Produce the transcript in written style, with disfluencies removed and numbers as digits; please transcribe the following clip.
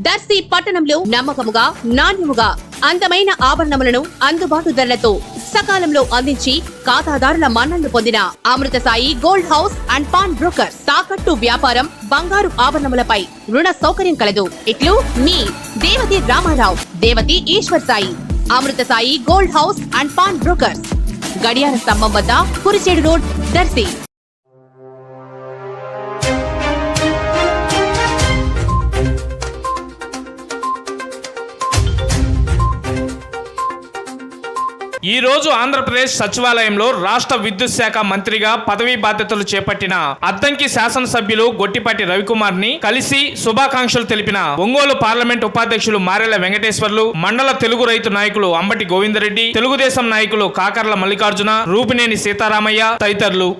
దర్శి పట్టణంలో నమ్మకముగా నాణ్యముగా అందమైన ఆభరణములను అందుబాటు ధరలతో సకాలంలో అందించి ఖాతాదారుల మన్ననలు పొందిన Amrutha Sai gold house and pawn broker. తాకట్టు వ్యాపారం, బంగారు ఆభరణములపై రుణ సౌకర్యం కలదు. ఇట్లు మీ Devathi Ramarao, Devathi Eshwar Sai. Amrutha Sai gold house and pawn brokers, గడియార స్తంభం వద్ద, కురిచేడు రోడ్, దర్శి. ఈ రోజు ఆంధ్రప్రదేశ్ సచివాలయంలో రాష్ట్ర విద్యుత్ శాఖ మంత్రిగా పదవీ బాధ్యతలు చేపట్టిన అద్దంకి శాసనసభ్యులు గొట్టిపాటి రవికుమార్ ని కలిసి శుభాకాంక్షలు తెలిపిన ఒంగోలు పార్లమెంట్ ఉపాధ్యక్షులు మారెల వెంకటేశ్వర్లు, మండల తెలుగు రైతు నాయకులు అంబటి గోవిందరెడ్డి, తెలుగుదేశం నాయకులు కాకర్ల మల్లికార్జున, రూపినేని సీతారామయ్య తదితరులు.